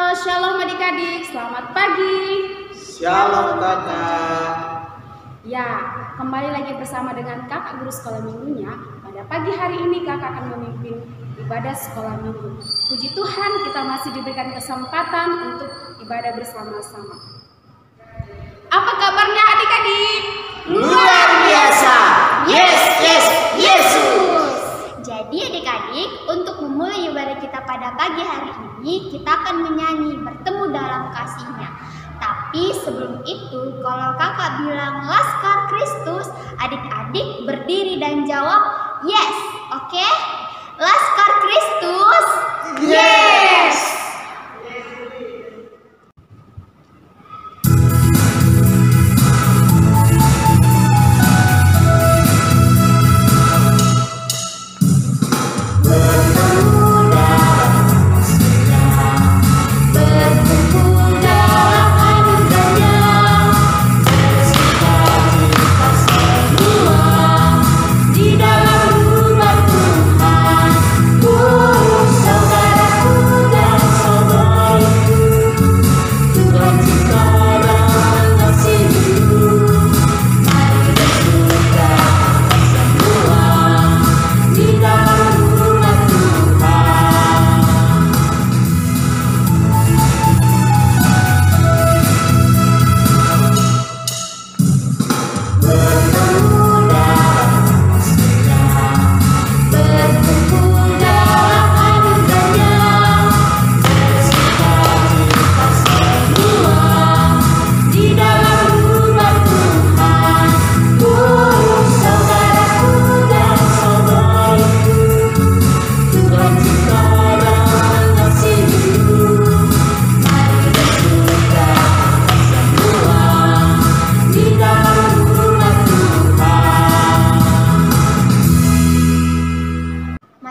Shalom adik-adik, selamat pagi. Shalom kakak. Ya, kembali lagi bersama dengan kakak guru sekolah minggunya. Pada pagi hari ini kakak akan memimpin ibadah sekolah minggu. Puji Tuhan, kita masih diberikan kesempatan untuk ibadah bersama-sama. Apa kabarnya adik-adik? Luar biasa. Yes, yes, Yesus. Jadi adik-adik, untuk memulai ibadah kita pada pagi hari ini, kita akan menyanyi bertemu dalam kasih-Nya. Tapi sebelum itu, kalau kakak bilang Laskar Kristus, adik-adik berdiri dan jawab yes, oke? Laskar Kristus, Yes.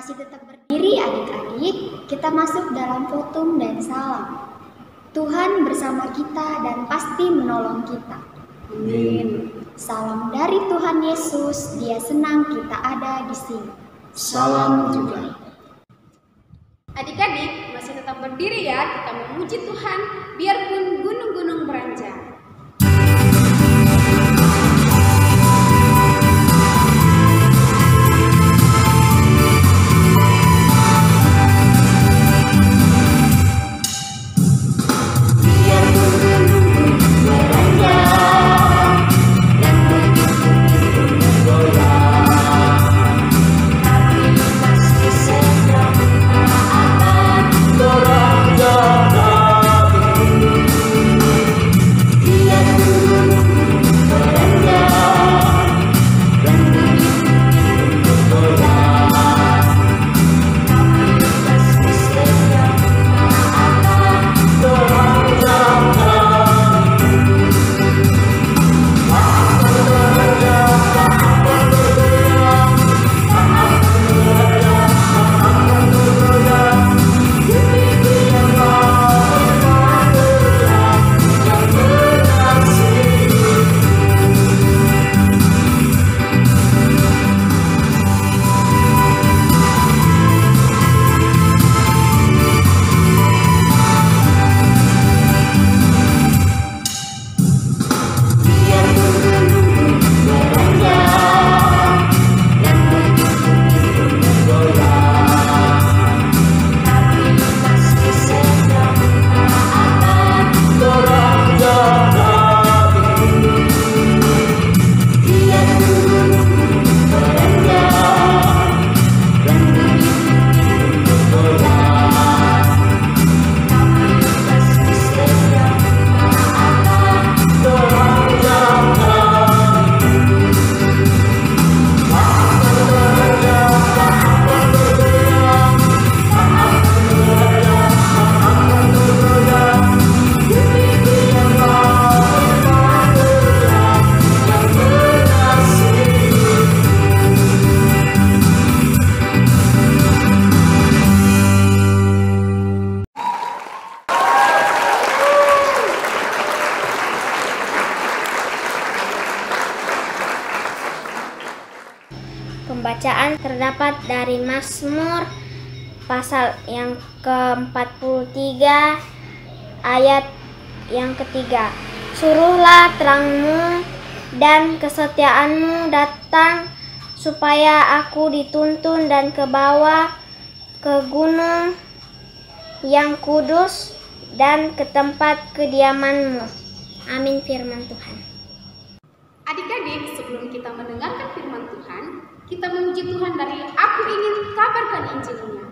masih tetap berdiri adik-adik, kita masuk dalam fotum dan salam. Tuhan bersama kita dan pasti menolong kita. Amin. Salam dari Tuhan Yesus, Dia senang kita ada di sini. Salam juga. Adik-adik masih tetap berdiri ya, kita memuji Tuhan biarpun gunung-gunung beranjak. Pembacaan terdapat dari Mazmur pasal yang ke-43 Ayat yang ketiga, suruhlah terangmu dan kesetiaanmu datang, supaya aku dituntun dan ke bawah ke gunung yang kudus dan ke tempat kediamanmu. Amin firman Tuhan. Adik-adik, sebelum kita mendengarkan firman Tuhan, kita memuji Tuhan dari Aku Ingin Kabarkan Injilnya.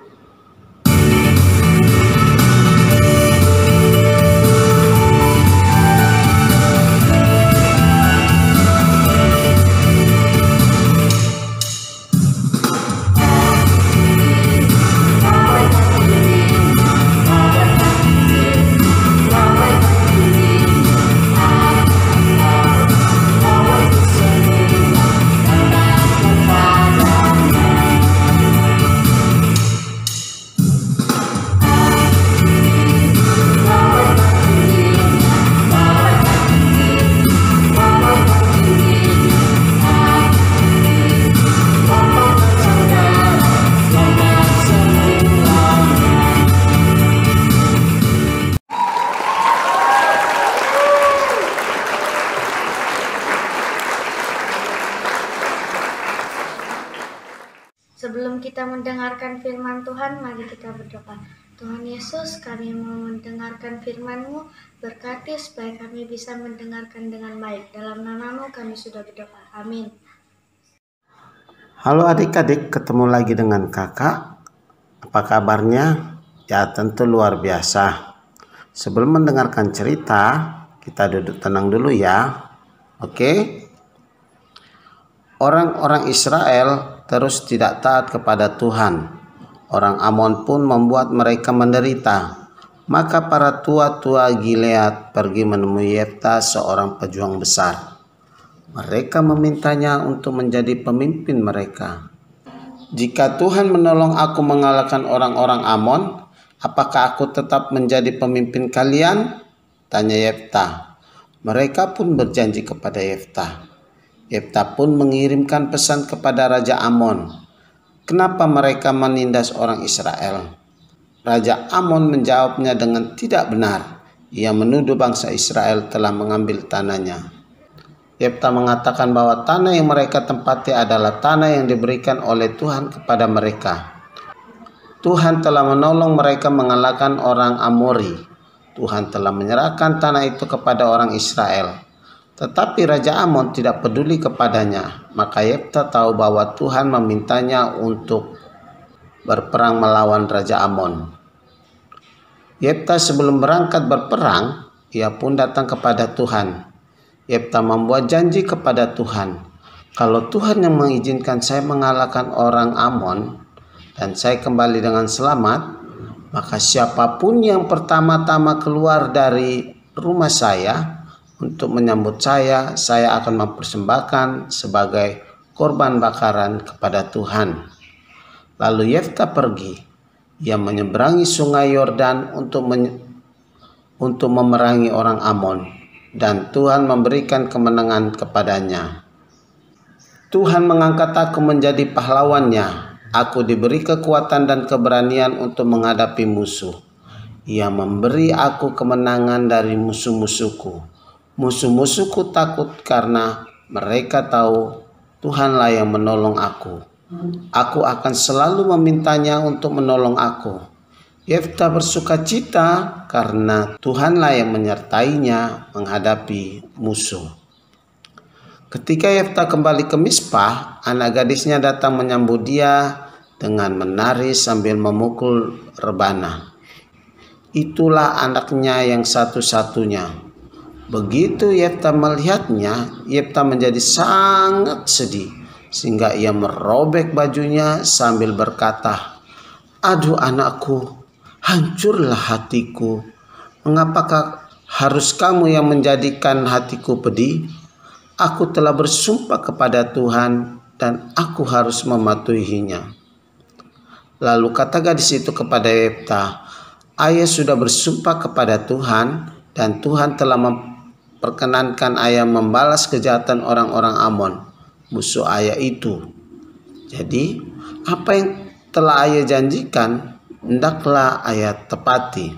Sebelum kita mendengarkan firman Tuhan, mari kita berdoa. Tuhan Yesus, kami mau mendengarkan firman-Mu, berkati supaya kami bisa mendengarkan dengan baik. Dalam nama-Mu kami sudah berdoa. Amin. Halo adik-adik, ketemu lagi dengan kakak. Apa kabarnya? Ya tentu luar biasa. Sebelum mendengarkan cerita, kita duduk tenang dulu ya. Oke? Orang-orang Israel terus tidak taat kepada Tuhan. Orang Amon pun membuat mereka menderita. Maka para tua-tua Gilead pergi menemui Yefta, seorang pejuang besar. Mereka memintanya untuk menjadi pemimpin mereka. Jika Tuhan menolong aku mengalahkan orang-orang Amon, apakah aku tetap menjadi pemimpin kalian? Tanya Yefta. Mereka pun berjanji kepada Yefta. Yefta pun mengirimkan pesan kepada Raja Amon. Kenapa mereka menindas orang Israel? Raja Amon menjawabnya dengan tidak benar. Ia menuduh bangsa Israel telah mengambil tanahnya. Yefta mengatakan bahwa tanah yang mereka tempati adalah tanah yang diberikan oleh Tuhan kepada mereka. Tuhan telah menolong mereka mengalahkan orang Amori. Tuhan telah menyerahkan tanah itu kepada orang Israel. Tetapi Raja Amon tidak peduli kepadanya. Maka Yefta tahu bahwa Tuhan memintanya untuk berperang melawan Raja Amon. Yefta sebelum berangkat berperang, ia pun datang kepada Tuhan. Yefta membuat janji kepada Tuhan. Kalau Tuhan yang mengizinkan saya mengalahkan orang Amon dan saya kembali dengan selamat, maka siapapun yang pertama-tama keluar dari rumah saya untuk menyambut saya akan mempersembahkan sebagai korban bakaran kepada Tuhan. Lalu Yefta pergi. Ia menyeberangi sungai Yordan untuk memerangi orang Amon, dan Tuhan memberikan kemenangan kepadanya. Tuhan mengangkat aku menjadi pahlawannya. Aku diberi kekuatan dan keberanian untuk menghadapi musuh. Ia memberi aku kemenangan dari musuh-musuhku. Musuh-musuhku takut karena mereka tahu Tuhanlah yang menolong aku. Aku akan selalu memintanya untuk menolong aku. Yefta bersuka cita karena Tuhanlah yang menyertainya menghadapi musuh. Ketika Yefta kembali ke Mizpah, anak gadisnya datang menyambut dia dengan menari sambil memukul rebana. Itulah anaknya yang satu-satunya. Begitu Yefta melihatnya, Yefta menjadi sangat sedih, sehingga ia merobek bajunya sambil berkata, "Aduh anakku, hancurlah hatiku. Mengapakah harus kamu yang menjadikan hatiku pedih? Aku telah bersumpah kepada Tuhan dan aku harus mematuhinya." Lalu kata gadis itu kepada Yefta, "Ayah sudah bersumpah kepada Tuhan dan Tuhan telah memperkenankan ayah membalas kejahatan orang-orang Amon, musuh ayah itu. Jadi apa yang telah ayah janjikan, hendaklah ayah tepati."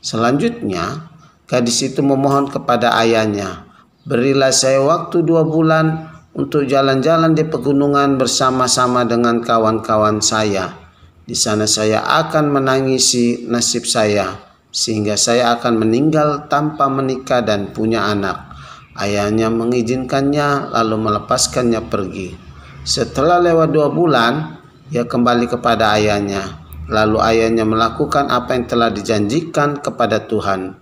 Selanjutnya, gadis itu memohon kepada ayahnya, "Berilah saya waktu 2 bulan untuk jalan-jalan di pegunungan bersama-sama dengan kawan-kawan saya. Di sana saya akan menangisi nasib saya, sehingga saya akan meninggal tanpa menikah dan punya anak." Ayahnya mengizinkannya lalu melepaskannya pergi. Setelah lewat 2 bulan, ia kembali kepada ayahnya. Lalu ayahnya melakukan apa yang telah dijanjikan kepada Tuhan.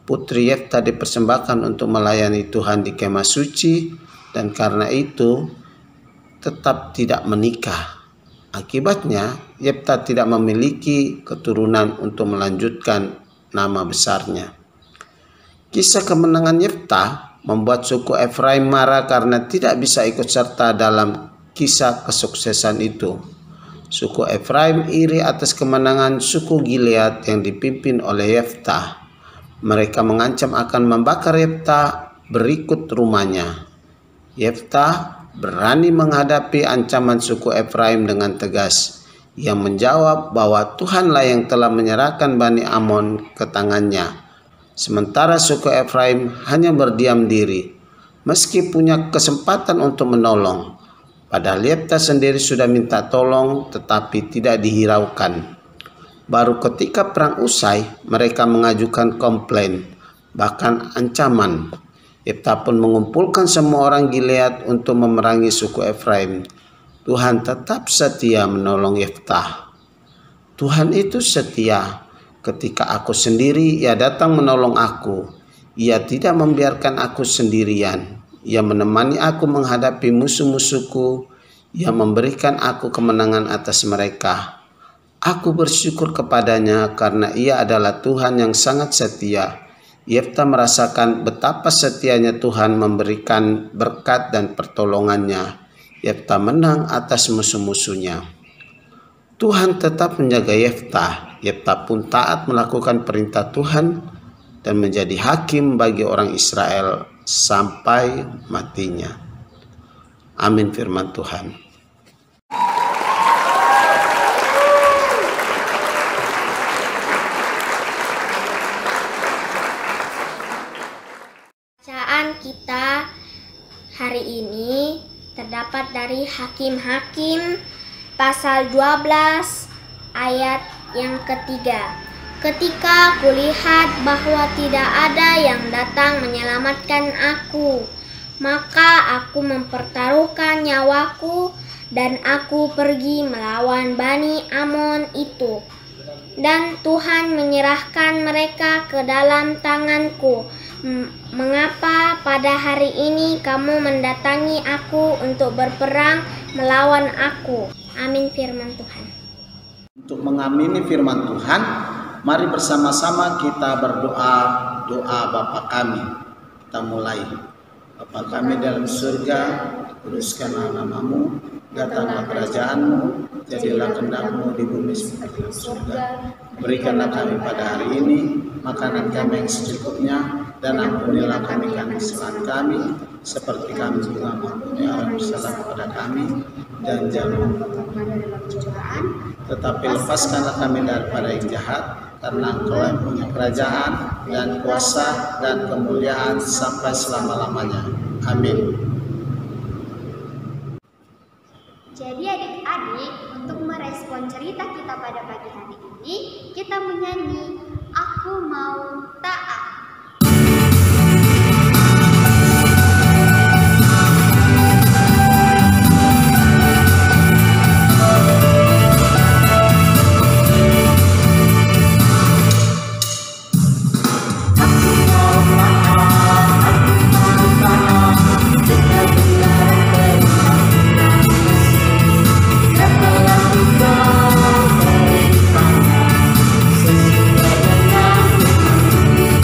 Putri Yeftah dipersembahkan untuk melayani Tuhan di kemah suci, dan karena itu tetap tidak menikah. Akibatnya, Yeftah tidak memiliki keturunan untuk melanjutkan nama besarnya. Kisah kemenangan Yeftah membuat suku Efraim marah karena tidak bisa ikut serta dalam kisah kesuksesan itu. Suku Efraim iri atas kemenangan suku Gilead yang dipimpin oleh Yeftah. Mereka mengancam akan membakar Yeftah berikut rumahnya. Yeftah berani menghadapi ancaman suku Efraim dengan tegas. Ia menjawab bahwa Tuhanlah yang telah menyerahkan Bani Amon ke tangannya. Sementara suku Efraim hanya berdiam diri, meski punya kesempatan untuk menolong. Padahal Yeftah sendiri sudah minta tolong tetapi tidak dihiraukan. Baru ketika perang usai, mereka mengajukan komplain, bahkan ancaman. Yeftah pun mengumpulkan semua orang Gilead untuk memerangi suku Efraim. Tuhan tetap setia menolong Yeftah. Tuhan itu setia. Ketika aku sendiri, Ia datang menolong aku. Ia tidak membiarkan aku sendirian. Ia menemani aku menghadapi musuh-musuhku. Ia memberikan aku kemenangan atas mereka. Aku bersyukur kepadanya karena Ia adalah Tuhan yang sangat setia. Yeftah merasakan betapa setianya Tuhan memberikan berkat dan pertolongannya. Yeftah menang atas musuh-musuhnya. Tuhan tetap menjaga Yeftah. Yeftah pun taat melakukan perintah Tuhan dan menjadi hakim bagi orang Israel sampai matinya. Amin firman Tuhan. Bacaan kita hari ini terdapat dari Hakim-Hakim pasal 12 ayat yang ketiga. Ketika kulihat bahwa tidak ada yang datang menyelamatkan aku, maka aku mempertaruhkan nyawaku dan aku pergi melawan Bani Amon itu. Dan Tuhan menyerahkan mereka ke dalam tanganku. Mengapa pada hari ini kamu mendatangi aku untuk berperang melawan aku? Amin firman Tuhan. Untuk mengamini firman Tuhan, mari bersama-sama kita berdoa doa Bapa kami. Kita mulai. Bapa kami dalam surga, kuduskanlah nama-Mu, datanglah kerajaan-Mu, jadilah kehendak-Mu di bumi seperti di surga. Berikanlah kami pada hari ini makanan kami yang secukupnya, dan ampunilah kami kesalahan kami, seperti kami juga mengampuni orang bersalah kepada kami, dan jangan membawa kami dalam pencobaan, tetapi lepaskanlah kami daripada yang jahat, karena Engkau yang punya kerajaan dan kuasa dan kemuliaan sampai selama-lamanya. Amin. Jadi adik-adik, untuk merespon cerita kita pada pagi hari ini, kita menyanyi Aku Mau Taat. Sesuai dengan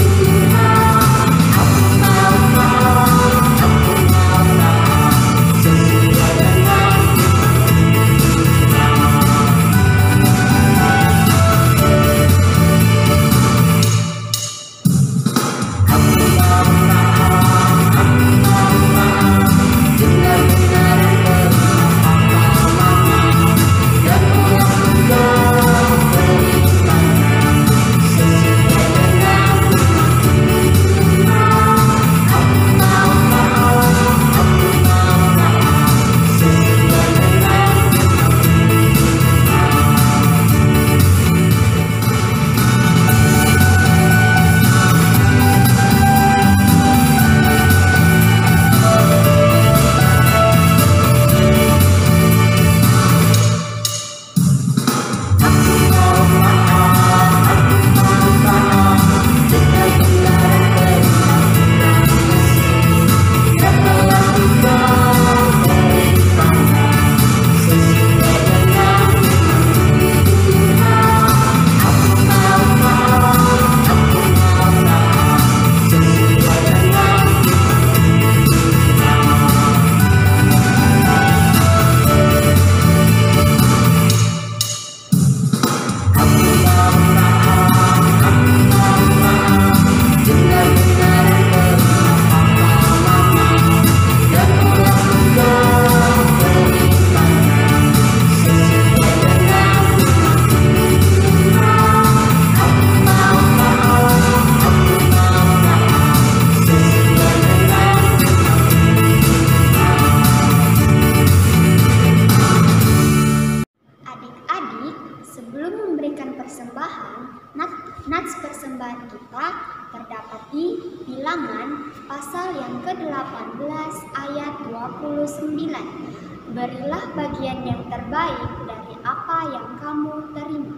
Nats persembahan kita terdapat di Bilangan pasal yang ke-18 ayat 29. Berilah bagian yang terbaik dari apa yang kamu terima.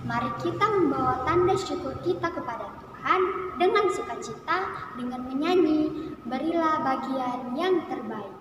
Mari kita membawa tanda syukur kita kepada Tuhan dengan sukacita dengan menyanyi Berilah bagian yang terbaik.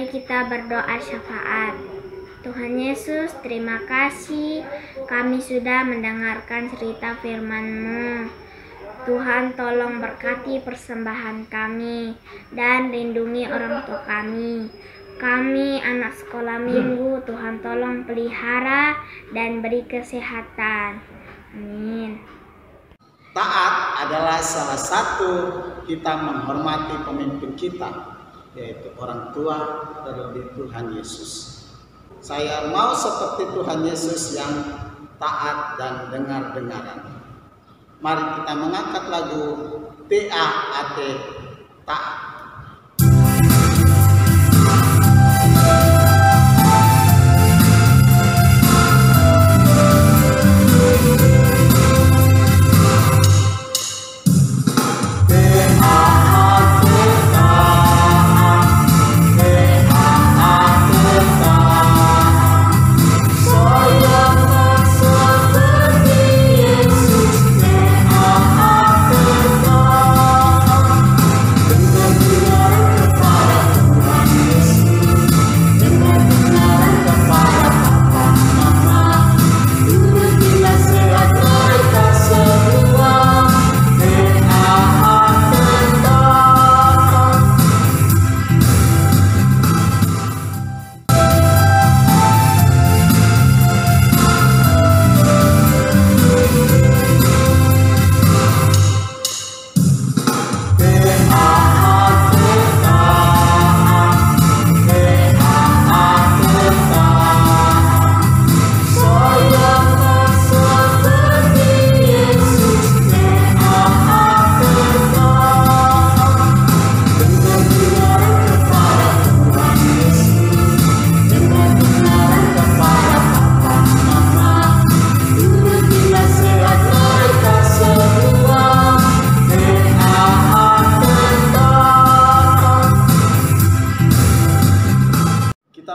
Kita berdoa syafaat. Tuhan Yesus, terima kasih kami sudah mendengarkan cerita firman-Mu. Tuhan tolong berkati persembahan kami dan lindungi orang tua kami. Kami anak sekolah minggu, Tuhan tolong pelihara dan beri kesehatan. Amin. Taat adalah salah satu kita menghormati pemimpin kita, yaitu orang tua, terlebih Tuhan Yesus. Saya mau seperti Tuhan Yesus yang taat dan dengar-dengaran. Mari kita mengangkat lagu TAAT, taat.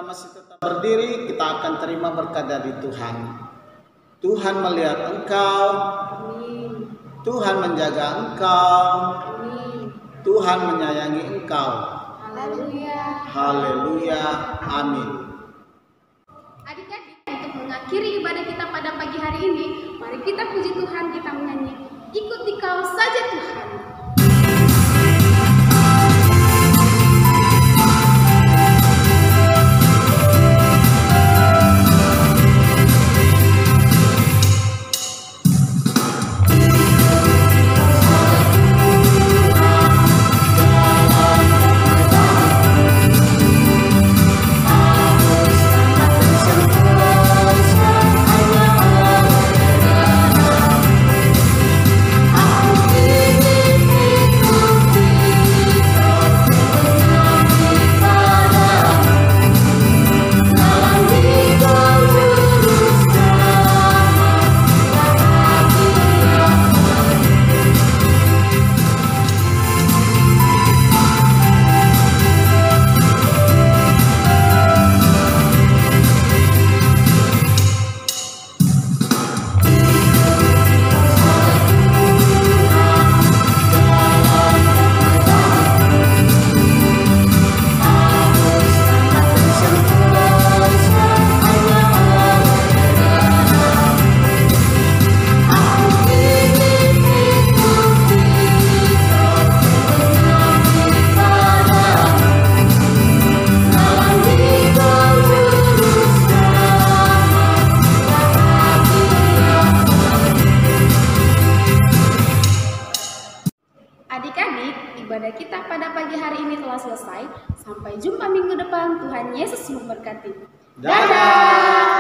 Masih tetap berdiri, kita akan terima berkat dari Tuhan. Tuhan melihat engkau, Tuhan menjaga engkau, Tuhan menyayangi engkau. Haleluya. Haleluya. Amin. Adik-adik, untuk mengakhiri ibadah kita pada pagi hari ini, mari kita puji Tuhan, kita menyanyi "Ikuti Kau Saja Tuhan". Adik-adik, ibadah kita pada pagi hari ini telah selesai. Sampai jumpa minggu depan. Tuhan Yesus memberkati. Dadah.